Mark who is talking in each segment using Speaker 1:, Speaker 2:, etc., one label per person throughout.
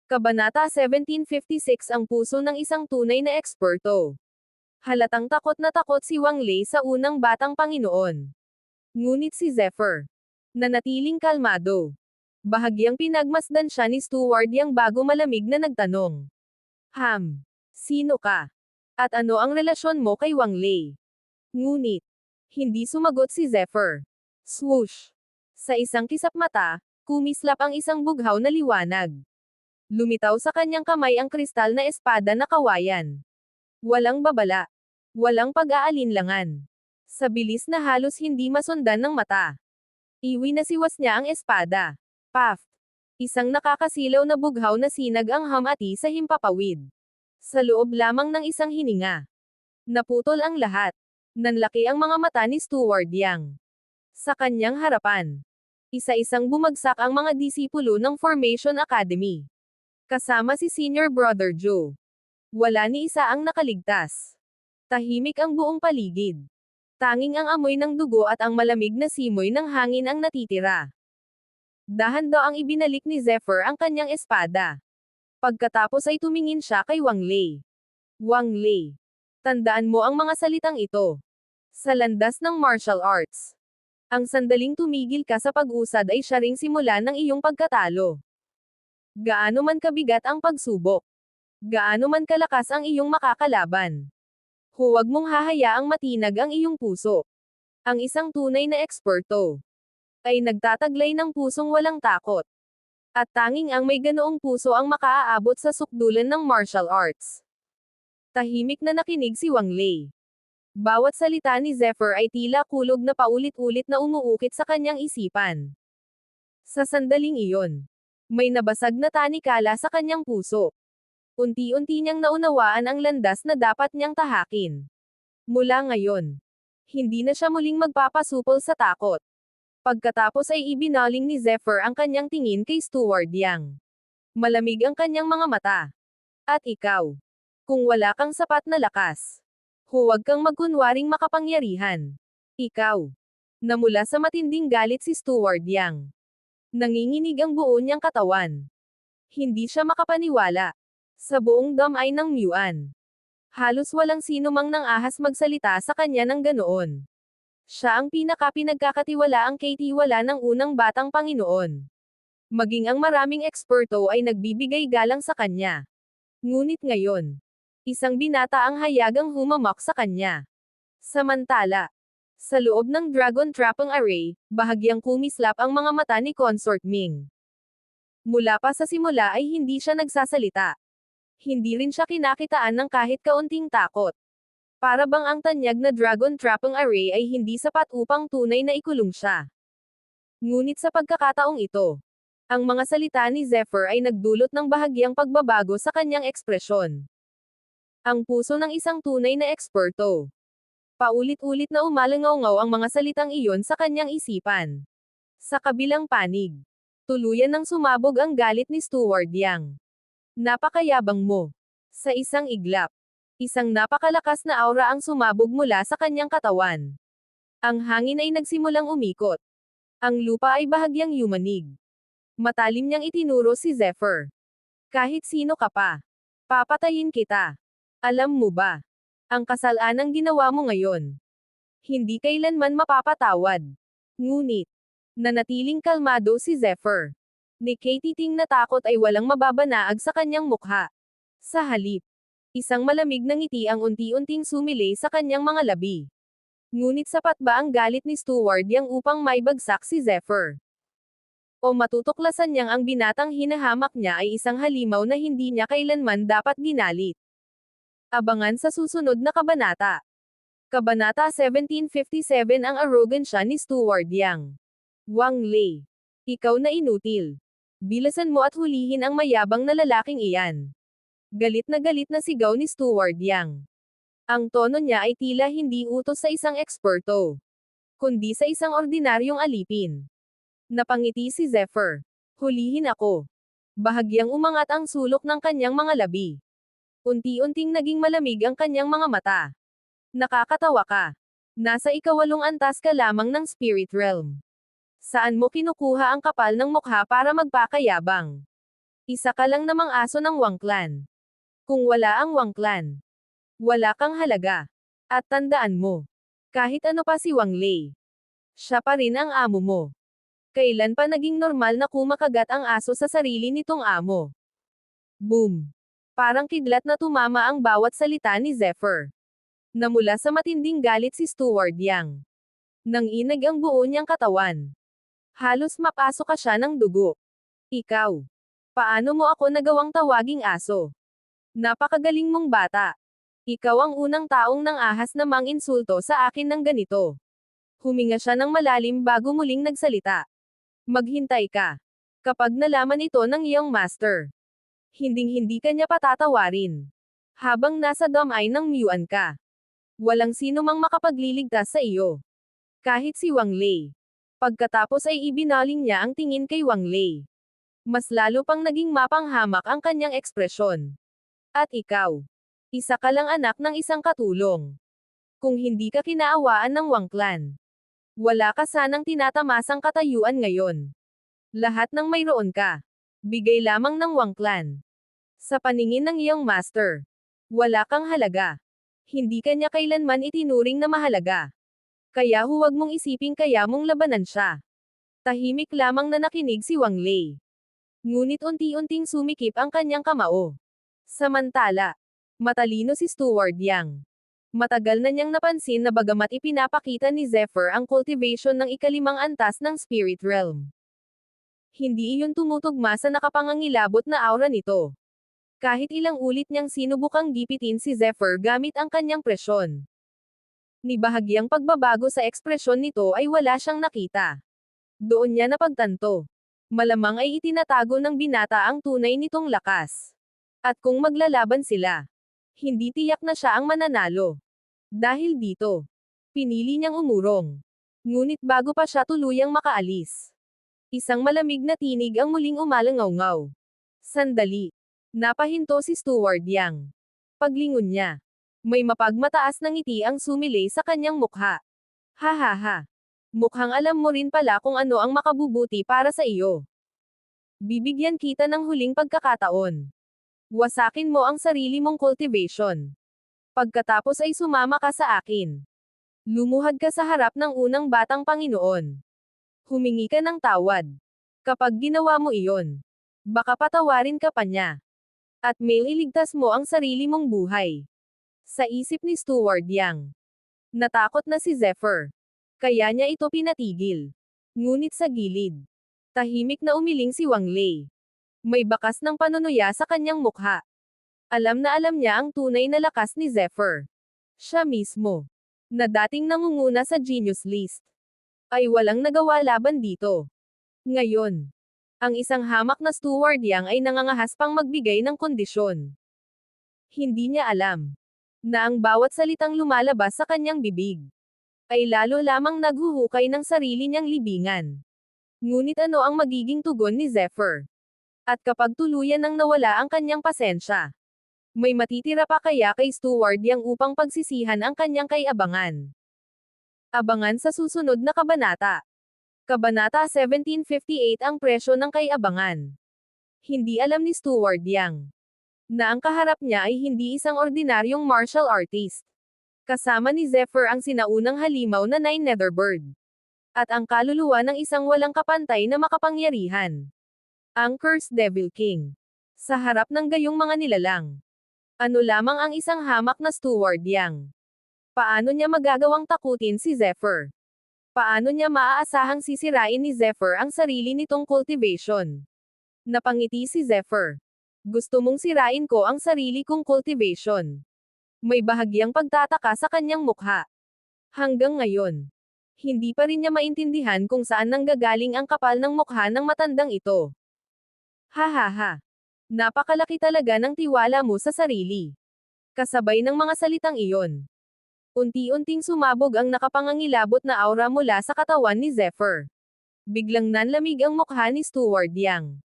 Speaker 1: Kabanata 1756 Ang puso ng isang tunay na eksperto. Halatang takot na takot si Wang Lei sa unang batang Panginoon. Ngunit si Zephyr, nanatiling kalmado. Bahagyang pinagmasdan siya ni Steward Yang bago malamig na nagtanong. Sino ka? At ano ang relasyon mo kay Wang Lei? Ngunit, hindi sumagot si Zephyr. Swoosh! Sa isang kisap mata, kumislap ang isang bughaw na liwanag. Lumitaw sa kanyang kamay ang kristal na espada na kawayan. Walang babala. Walang pag-aalinlangan. Sa bilis na halos hindi masundan ng mata. Iwinasiwas niya ang espada. Paf! Isang nakakasilaw na bughaw na sinag ang hamati sa himpapawid. Sa loob lamang ng isang hininga. Naputol ang lahat. Nanlaki ang mga mata ni Steward Yang. Sa kanyang harapan. Isa-isang bumagsak ang mga disipulo ng Formation Academy. Kasama si Senior Brother Joe. Wala ni isa ang nakaligtas. Tahimik ang buong paligid. Tanging ang amoy ng dugo at ang malamig na simoy ng hangin ang natitira. Dahan-daang ibinalik ni Zephyr ang kanyang espada. Pagkatapos ay tumingin siya kay Wang Lei. Wang Lei. Tandaan mo ang mga salitang ito. Sa landas ng martial arts. Ang sandaling tumigil ka sa pag-usad ay siya ring simula ng iyong pagkatalo. Gaano man kabigat ang pagsubok. Gaano man kalakas ang iyong makakalaban. Huwag mong hahayaang matinag ang iyong puso. Ang isang tunay na eksperto ay nagtataglay ng pusong walang takot. At tanging ang may ganoong puso ang makaaabot sa sukdulan ng martial arts. Tahimik na nakinig si Wang Lei. Bawat salita ni Zephyr ay tila kulog na paulit-ulit na umuukit sa kanyang isipan. Sa sandaling iyon, may nabasag na tanikala sa kanyang puso. Unti-unti niyang naunawaan ang landas na dapat niyang tahakin. Mula ngayon, hindi na siya muling magpapasupol sa takot. Pagkatapos ay ibinaling ni Zephyr ang kanyang tingin kay Steward Yang. Malamig ang kanyang mga mata. At ikaw, kung wala kang sapat na lakas, huwag kang magkunwaring makapangyarihan. Ikaw, na mula sa matinding galit si Steward Yang. Nanginginig ang buo niyang katawan. Hindi siya makapaniwala. Sa buong damay ng Muan. Halos walang sino mang nang ahas magsalita sa kanya ng ganoon. Siya ang pinagkakatiwalaang kaitiwala ng unang batang Panginoon. Maging ang maraming eksperto ay nagbibigay galang sa kanya. Ngunit ngayon, isang binata ang hayagang humamak sa kanya. Samantala, sa loob ng Dragon Trapping Array, bahagyang kumislap ang mga mata ni Consort Ming. Mula pa sa simula ay hindi siya nagsasalita. Hindi rin siya kinakitaan ng kahit kaunting takot. Para bang ang tanyag na Dragon Trapping Array ay hindi sapat upang tunay na ikulong siya. Ngunit sa pagkakataong ito, ang mga salita ni Zephyr ay nagdulot ng bahagyang pagbabago sa kanyang ekspresyon. Ang puso ng isang tunay na eksperto. Paulit-ulit na umalangaw ang mga salitang iyon sa kanyang isipan. Sa kabilang panig, tuluyan ng sumabog ang galit ni Steward Yang. Napakayabang mo. Sa isang iglap, isang napakalakas na aura ang sumabog mula sa kanyang katawan. Ang hangin ay nagsimulang umikot. Ang lupa ay bahagyang yumanig. Matalim niyang itinuro si Zephyr. Kahit sino ka pa, papatayin kita. Alam mo ba, ang kasalanang ginawa mo ngayon, hindi kailanman mapapatawad. Ngunit, nanatiling kalmado si Zephyr. Ni Katie na takot ay walang mababanaag sa kanyang mukha. Sa halip, isang malamig na ngiti ang unti-unting sumilay sa kanyang mga labi. Ngunit sapat ba ang galit ni Steward Yang upang maibagsak si Zephyr? O matutuklasan niyang ang binatang hinahamak niya ay isang halimaw na hindi niya kailanman dapat ginalit? Abangan sa susunod na kabanata. Kabanata 1757 Ang arogansya ni Steward Yang. Wang Lei. Ikaw na inutil. Bilasan mo at hulihin ang mayabang na lalaking iyan. Galit na sigaw ni Steward Yang. Ang tono niya ay tila hindi utos sa isang eksperto, kundi sa isang ordinaryong alipin. Napangiti si Zephyr. Hulihin ako. Bahagyang umangat ang sulok ng kanyang mga labi. Unti-unting naging malamig ang kanyang mga mata. Nakakatawa ka. Nasa ikawalong antas ka lamang ng spirit realm. Saan mo kinukuha ang kapal ng mukha para magpakayabang? Isa ka lang namang aso ng Wang Clan. Kung wala ang Wang Clan, wala kang halaga. At tandaan mo, kahit ano pa si Wang Lei, siya pa rin ang amo mo. Kailan pa naging normal na kumakagat ang aso sa sarili nitong amo? Boom! Parang kidlat na tumama ang bawat salita ni Zephyr. Namula sa matinding galit si Steward Yang. Nanginag ang buo niyang katawan. Halos mapasok ka siya ng dugo. Ikaw. Paano mo ako nagawang tawaging aso? Napakagaling mong bata. Ikaw ang unang taong nang ahas na mang-insulto sa akin ng ganito. Huminga siya ng malalim bago muling nagsalita. Maghintay ka. Kapag nalaman ito ng iyong master, hinding-hindi ka niya patatawarin. Habang nasa damay ng Muan ka, walang sino mang makapagliligtas sa iyo. Kahit si Wang Lei. Pagkatapos ay ibinaling niya ang tingin kay Wang Lei. Mas lalo pang naging mapanghamak ang kanyang ekspresyon. At ikaw, isa ka lang anak ng isang katulong. Kung hindi ka kinaawaan ng Wang Clan, wala ka sanang tinatamasang katayuan ngayon. Lahat ng mayroon ka, bigay lamang ng Wang Clan. Sa paningin ng iyong master, wala kang halaga. Hindi ka niya kailanman itinuring na mahalaga. Kaya huwag mong isiping kaya mong labanan siya. Tahimik lamang na nakinig si Wang Lei. Ngunit unti-unting sumikip ang kanyang kamao. Samantala, matalino si Steward Yang. Matagal na niyang napansin na bagamat ipinapakita ni Zephyr ang cultivation ng ikalimang antas ng Spirit Realm, hindi iyon tumutugma sa nakapangangilabot na aura nito. Kahit ilang ulit niyang sinubukang gipitin si Zephyr gamit ang kanyang presyon, ni bahagyang pagbabago sa ekspresyon nito ay wala siyang nakita. Doon niya napagtanto. Malamang ay itinatago ng binata ang tunay nitong lakas. At kung maglalaban sila, hindi tiyak na siya ang mananalo. Dahil dito, pinili niyang umurong. Ngunit bago pa siya tuluyang makaalis, isang malamig na tinig ang muling umalangaw-ngaw. Sandali. Napahinto si Steward Yang. Paglingon niya, may mapagmataas na ngiti ang sumilay sa kanyang mukha. Ha ha ha. Mukhang alam mo rin pala kung ano ang makabubuti para sa iyo. Bibigyan kita ng huling pagkakataon. Wasakin mo ang sarili mong cultivation. Pagkatapos ay sumama ka sa akin. Lumuhad ka sa harap ng unang batang Panginoon. Humingi ka ng tawad. Kapag ginawa mo iyon, baka patawarin ka pa niya. At mailigtas mo ang sarili mong buhay. Sa isip ni Steward Yang, natakot na si Zephyr. Kaya niya ito pinatigil. Ngunit sa gilid, tahimik na umiling si Wang Lei. May bakas ng panunuya sa kanyang mukha. Alam na alam niya ang tunay na lakas ni Zephyr. Siya mismo, na dating nangunguna sa Genius List, ay walang nagawa laban dito. Ngayon, ang isang hamak na Steward Yang ay nangangahas pang magbigay ng kondisyon. Hindi niya alam na ang bawat salitang lumalabas sa kanyang bibig ay lalo lamang naghuhukay ng sarili niyang libingan. Ngunit ano ang magiging tugon ni Zephyr? At kapag tuluyan nang nawala ang kanyang pasensya, may matitira pa kaya kay Steward Yang upang pagsisihan ang kanyang kay-abangan? Abangan sa susunod na kabanata. Kabanata 1758 Ang presyo ng kay-abangan. Hindi alam ni Steward Yang na ang kaharap niya ay hindi isang ordinaryong martial artist. Kasama ni Zephyr ang sinaunang halimaw na Nine Netherbird. At ang kaluluwa ng isang walang kapantay na makapangyarihan. Ang Cursed Devil King. Sa harap ng gayong mga nilalang, ano lamang ang isang hamak na Steward Yang? Paano niya magagawang takutin si Zephyr? Paano niya maaasahang sisirain ni Zephyr ang sarili nitong cultivation? Napangiti si Zephyr. Gusto mong sirain ko ang sarili kong cultivation. May bahagyang pagtataka sa kanyang mukha. Hanggang ngayon, hindi pa rin niya maintindihan kung saan nanggagaling ang kapal ng mukha ng matandang ito. Ha ha ha. Napakalaki talaga ng tiwala mo sa sarili. Kasabay ng mga salitang iyon, unti-unting sumabog ang nakapangangilabot na aura mula sa katawan ni Zephyr. Biglang nanlamig ang mukha ni Steward Yang.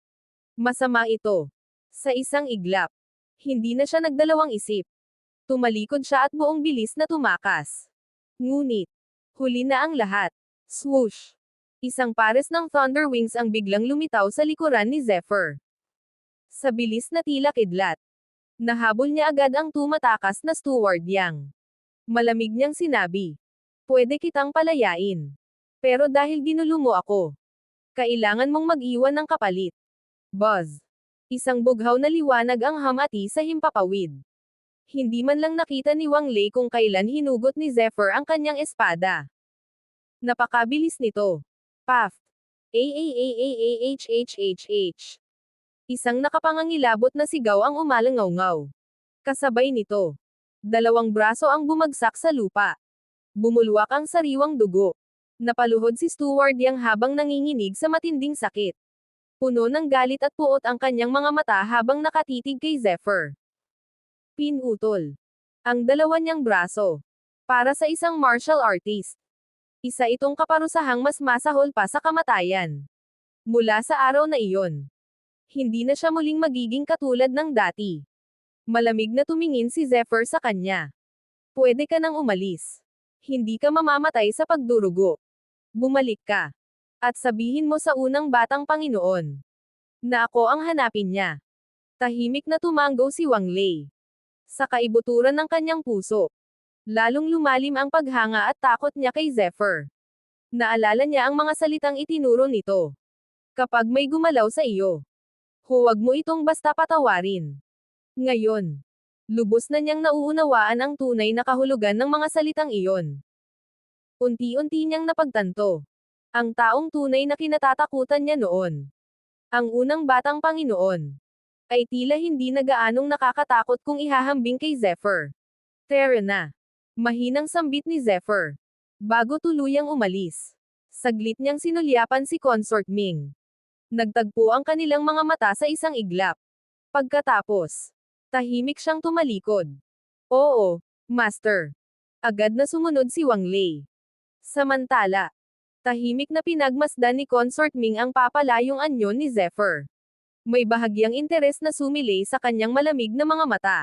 Speaker 1: Masama ito. Sa isang iglap, hindi na siya nagdalawang isip. Tumalikod siya at buong bilis na tumakas. Ngunit, huli na ang lahat. Swoosh! Isang pares ng Thunder Wings ang biglang lumitaw sa likuran ni Zephyr. Sa bilis na tila kidlat, nahabol niya agad ang tumatakas na Steward Yang. Malamig niyang sinabi, "Pwede kitang palayain. Pero dahil ginulo mo ako, kailangan mong mag-iwan ng kapalit." Buzz. Isang bughaw na liwanag ang hamati sa himpapawid. Hindi man lang nakita ni Wang Lei kung kailan hinugot ni Zephyr ang kanyang espada. Napakabilis nito. Paf! Aahhhhhh. Isang nakapangangilabot na sigaw ang umalangaw-ngaw. Kasabay nito, dalawang braso ang bumagsak sa lupa. Bumulwak ang sariwang dugo. Napaluhod si Steward Yang habang nanginginig sa matinding sakit. Puno ng galit at puot ang kanyang mga mata habang nakatitig kay Zephyr. Pinutol ang dalawa niyang braso. Para sa isang martial artist, isa itong kaparusahang mas masahol pa sa kamatayan. Mula sa araw na iyon, hindi na siya muling magiging katulad ng dati. Malamig na tumingin si Zephyr sa kanya. "Pwede ka nang umalis. Hindi ka mamamatay sa pagdurugo. Bumalik ka. At sabihin mo sa unang batang Panginoon na ako ang hanapin niya." Tahimik na tumanggo si Wang Lei. Sa kaibuturan ng kanyang puso, lalong lumalim ang paghanga at takot niya kay Zephyr. Naalala niya ang mga salitang itinuro nito. "Kapag may gumalaw sa iyo, huwag mo itong basta patawarin." Ngayon, lubos na niyang nauunawaan ang tunay na kahulugan ng mga salitang iyon. Unti-unti niyang napagtanto ang taong tunay na kinatatakutan niya noon. Ang unang batang Panginoon ay tila hindi na gaanong nakakatakot kung ihahambing kay Zephyr. "Tara na." Mahinang sambit ni Zephyr. Bago tuluyang umalis, saglit niyang sinulyapan si Consort Ming. Nagtagpo ang kanilang mga mata sa isang iglap. Pagkatapos, tahimik siyang tumalikod. "Oo, Master." Agad na sumunod si Wang Lei. Samantala, tahimik na pinagmasdan ni Consort Ming ang papalayong anyo ni Zephyr. May bahagyang interes na sumilay sa kanyang malamig na mga mata.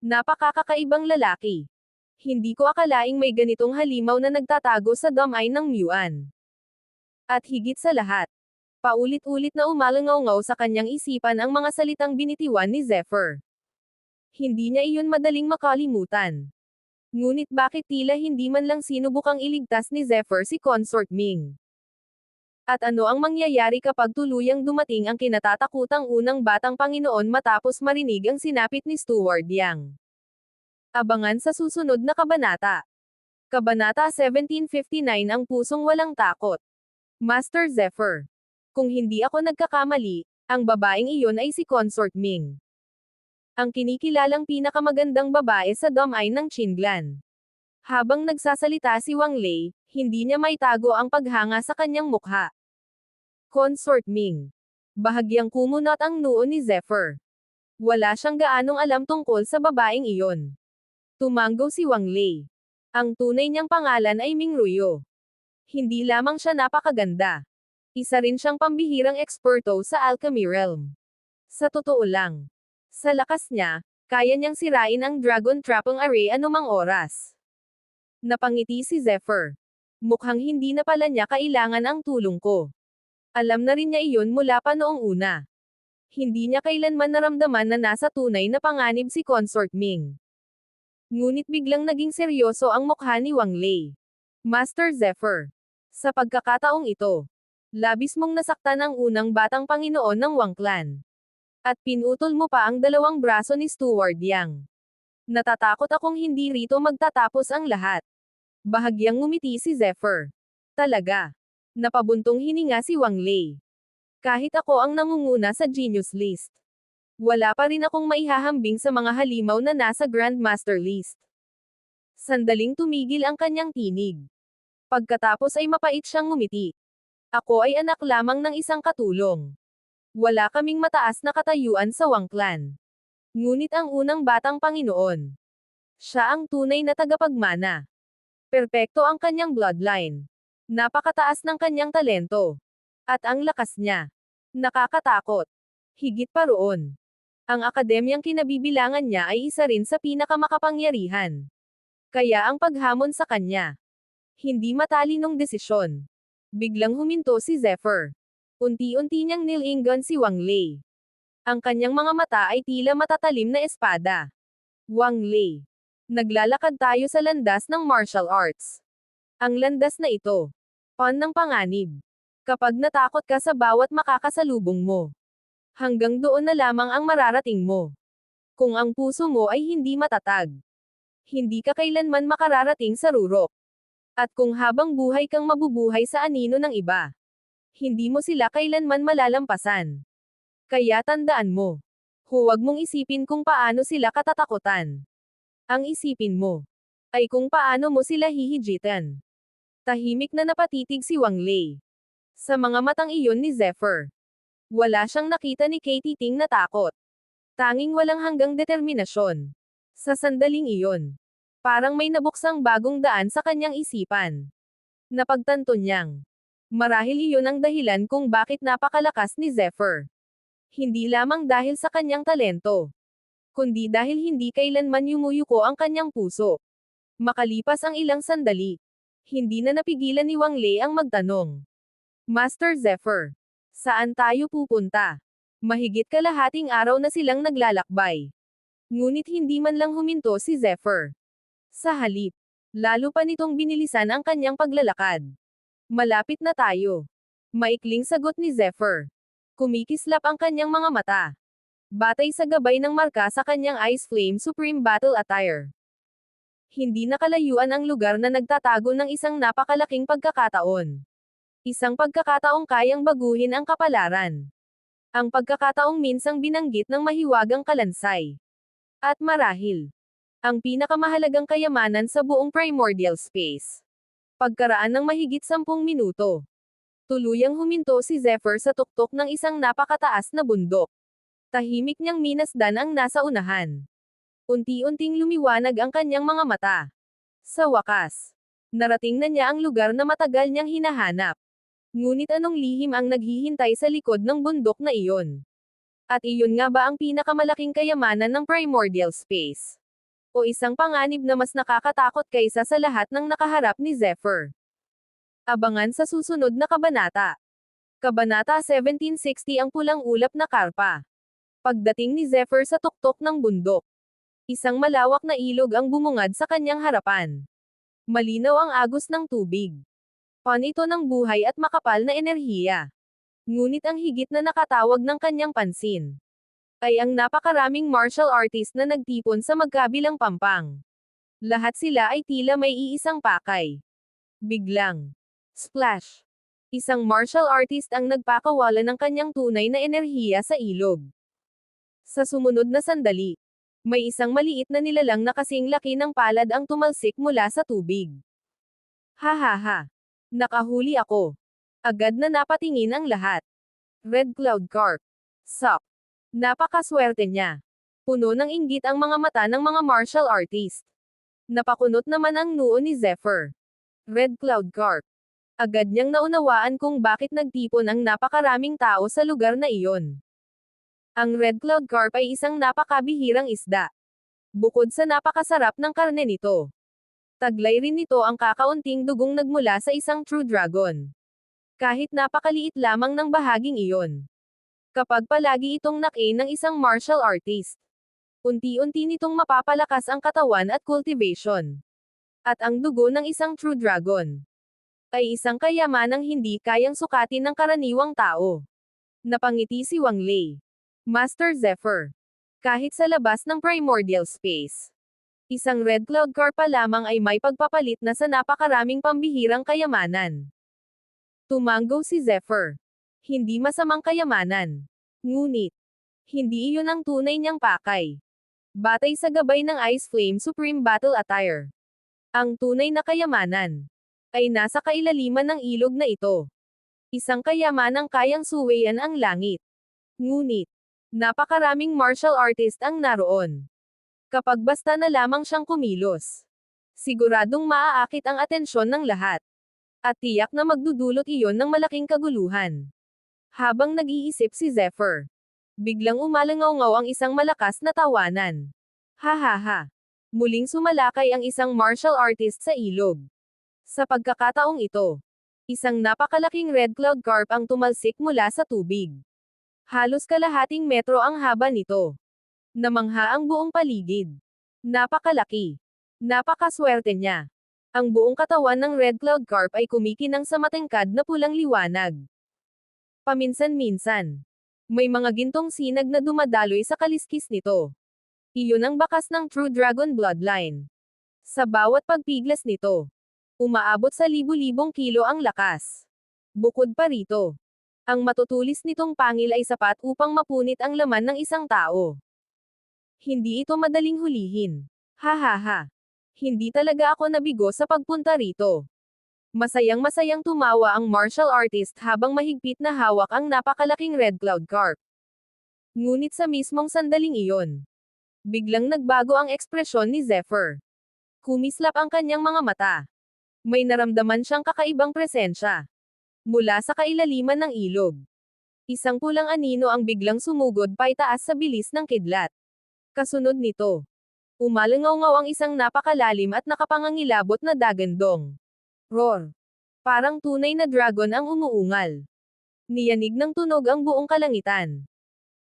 Speaker 1: "Napakakakaibang lalaki. Hindi ko akalaing may ganitong halimaw na nagtatago sa damay ng Muan." At higit sa lahat, paulit-ulit na umalangaw-ngaw sa kanyang isipan ang mga salitang binitiwan ni Zephyr. Hindi niya iyon madaling makalimutan. Ngunit bakit tila hindi man lang sinubukang iligtas ni Zephyr si Consort Ming? At ano ang mangyayari kapag tuluyang dumating ang kinatatakutang unang batang Panginoon matapos marinig ang sinapit ni Steward Yang? Abangan sa susunod na kabanata. Kabanata 1759. Ang pusong walang takot. Master Zephyr. Kung hindi ako nagkakamali, ang babaeng iyon ay si Consort Ming. Ang kinikilalang pinakamagandang babae sa damay ng Qinglan. Habang nagsasalita si Wang Lei, hindi niya maitago ang paghanga sa kanyang mukha. Consort Ming. Bahagyang kumunot ang noo ni Zephyr. Wala siyang gaanong alam tungkol sa babaeng iyon. Tumanggo si Wang Lei. Ang tunay niyang pangalan ay Ming Ruyo. Hindi lamang siya napakaganda. Isa rin siyang pambihirang eksperto sa alchemy realm. Sa totoo lang, sa lakas niya, kaya niyang sirain ang Dragon Trapping Array anumang oras. Napangiti si Zephyr. Mukhang hindi na pala niya kailangan ang tulong ko. Alam na rin niya iyon mula pa noong una. Hindi niya kailanman naramdaman na nasa tunay na panganib si Consort Ming. Ngunit biglang naging seryoso ang mukha ni Wang Lei. "Master Zephyr. Sa pagkakataong ito, labis mong nasaktan ang unang batang Panginoon ng Wang Clan. At pinutol mo pa ang dalawang braso ni Steward Yang. Natatakot akong hindi rito magtatapos ang lahat." Bahagyang ngumiti si Zephyr. "Talaga?" Napabuntong hininga si Wang Lei. "Kahit ako ang nangunguna sa Genius List, wala pa rin akong maihahambing sa mga halimaw na nasa Grandmaster List." Sandaling tumigil ang kanyang tinig. Pagkatapos ay mapait siyang ngumiti. "Ako ay anak lamang ng isang katulong. Wala kaming mataas na katayuan sa Wang Clan. Ngunit ang unang batang Panginoon, siya ang tunay na tagapagmana. Perpekto ang kanyang bloodline. Napakataas ng kanyang talento. At ang lakas niya. Nakakatakot. Higit pa roon, ang akademyang kinabibilangan niya ay isa rin sa pinakamakapangyarihan. Kaya ang paghamon sa kanya, hindi matalinong desisyon." Biglang huminto si Zephyr. Unti-unti niyang nilingon si Wang Lei. Ang kanyang mga mata ay tila matatalim na espada. Wang Lei. Naglalakad tayo sa landas ng martial arts. Ang landas na ito. Pan ng panganib. Kapag natakot ka sa bawat makakasalubong mo. Hanggang doon na lamang ang mararating mo. Kung ang puso mo ay hindi matatag. Hindi ka kailanman makararating sa rurok. At kung habang buhay kang mabubuhay sa anino ng iba. Hindi mo sila kailanman malalampasan. Kaya tandaan mo. Huwag mong isipin kung paano sila katatakutan. Ang isipin mo ay kung paano mo sila hihijitan. Tahimik na napatitig si Wang Lei. Sa mga matang iyon ni Zephyr. Wala siyang nakita ni Katie Ting na takot. Tanging walang hanggang determinasyon. Sa sandaling iyon. Parang may nabuksang bagong daan sa kanyang isipan. Napagtanto niyang. Marahil iyon ang dahilan kung bakit napakalakas ni Zephyr. Hindi lamang dahil sa kanyang talento. Kundi dahil hindi kailanman yumuyuko ang kanyang puso. Makalipas ang ilang sandali. Hindi na napigilan ni Wang Lei ang magtanong. Master Zephyr. Saan tayo pupunta? Mahigit kalahating araw na silang naglalakbay. Ngunit hindi man lang huminto si Zephyr. Sa halip. Lalo pa nitong binilisan ang kanyang paglalakad. Malapit na tayo. Maikling sagot ni Zephyr. Kumikislap ang kanyang mga mata. Batay sa gabay ng marka sa kanyang Ice Flame Supreme Battle Attire. Hindi nakalayuan ang lugar na nagtatago ng isang napakalaking pagkakataon. Isang pagkakataong kayang baguhin ang kapalaran. Ang pagkakataong minsang binanggit ng mahiwagang kalansay. At marahil, ang pinakamahalagang kayamanan sa buong primordial space. Pagkaraan ng mahigit 10 minuto. Tuluyang huminto si Zephyr sa tuktok ng isang napakataas na bundok. Tahimik niyang minasdan ang nasa unahan. Unti-unting lumiwanag ang kanyang mga mata. Sa wakas, narating na niya ang lugar na matagal niyang hinahanap. Ngunit anong lihim ang naghihintay sa likod ng bundok na iyon? At iyon nga ba ang pinakamalaking kayamanan ng primordial space? O isang panganib na mas nakakatakot kaysa sa lahat ng nakaharap ni Zephyr? Abangan sa susunod na kabanata. Kabanata 1760 Ang pulang ulap na karpa. Pagdating ni Zephyr sa tuktok ng bundok. Isang malawak na ilog ang bumungad sa kanyang harapan. Malinaw ang agos ng tubig. Panito ng buhay at makapal na enerhiya. Ngunit ang higit na nakatawag ng kanyang pansin ay ang napakaraming martial artist na nagtipon sa magkabilang pampang. Lahat sila ay tila may iisang pakay. Biglang. Splash. Isang martial artist ang nagpakawala ng kanyang tunay na enerhiya sa ilog. Sa sumunod na sandali, may isang maliit na nilalang na kasing laki ng palad ang tumalsik mula sa tubig. Ha. Nakahuli ako. Agad na napatingin ang lahat. Red Cloud Carp. Sup. Napakaswerte niya. Puno ng inggit ang mga mata ng mga martial artist. Napakunot naman ang noo ni Zephyr. Red Cloud Carp. Agad niyang naunawaan kung bakit nagtipon ang napakaraming tao sa lugar na iyon. Ang Red Cloud Carp ay isang napakabihirang isda. Bukod sa napakasarap ng karne nito, taglay rin nito ang kakaunting dugong nagmula sa isang true dragon. Kahit napakaliit lamang ng bahaging iyon. Kapag palagi itong nakain ng isang martial artist, unti-unti nitong mapapalakas ang katawan at cultivation. At ang dugo ng isang true dragon ay isang kayamanang hindi kayang sukatin ng karaniwang tao. Napangiti si Wang Lei. Master Zephyr. Kahit sa labas ng primordial space, isang Red Cloud Carp pa lamang ay may pagpapalit na sa napakaraming pambihirang kayamanan. Tumango si Zephyr. Hindi masamang kayamanan. Ngunit, hindi iyon ang tunay niyang pakay. Batay sa gabay ng Ice Flame Supreme Battle Attire. Ang tunay na kayamanan ay nasa kailaliman ng ilog na ito. Isang kayamanang kayang suwayan ang langit. Ngunit, napakaraming martial artist ang naroon. Kapag basta na lamang siyang kumilos, siguradong maaakit ang atensyon ng lahat. At tiyak na magdudulot iyon ng malaking kaguluhan. Habang nag-iisip si Zephyr, biglang umalangaw-ngaw ang isang malakas na tawanan. Ha. Muling sumalakay ang isang martial artist sa ilog. Sa pagkakataong ito, isang napakalaking Red Cloud Carp ang tumalsik mula sa tubig. Halos kalahating metro ang haba nito. Namangha ang buong paligid. Napakalaki. Napakaswerte niya. Ang buong katawan ng red cloud carp ay kumikinang sa matangkad na pulang liwanag. Paminsan-minsan, may mga gintong sinag na dumadaloy sa kaliskis nito. Iyon ang bakas ng true dragon bloodline. Sa bawat pagpiglas nito, umaabot sa libu-libong kilo ang lakas. Bukod pa rito, ang matutulis nitong pangil ay sapat upang mapunit ang laman ng isang tao. Hindi ito madaling hulihin. Hahaha. Hindi talaga ako nabigo sa pagpunta rito. Masayang-masayang tumawa ang martial artist habang mahigpit na hawak ang napakalaking red cloud carp. Ngunit sa mismong sandaling iyon, biglang nagbago ang ekspresyon ni Zephyr. Kumislap ang kanyang mga mata. May naramdaman siyang kakaibang presensya. Mula sa kailaliman ng ilog. Isang pulang anino ang biglang sumugod paitaas sa bilis ng kidlat. Kasunod nito, umalangaw-ngaw ang isang napakalalim at nakapangangilabot na dagandong. Roar! Parang tunay na dragon ang umuungal. Niyanig ng tunog ang buong kalangitan.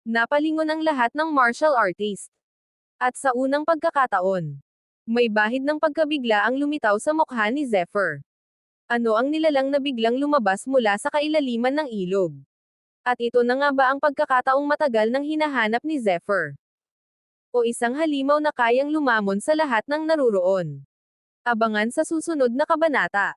Speaker 1: Napalingon ang lahat ng martial artist. At sa unang pagkakataon, may bahid ng pagkabigla ang lumitaw sa mukha ni Zephyr. Ano ang nilalang na biglang lumabas mula sa kailaliman ng ilog? At ito na nga ba ang pagkakataong matagal nang hinahanap ni Zephyr? O isang halimaw na kayang lumamon sa lahat ng naruroon? Abangan sa susunod na kabanata.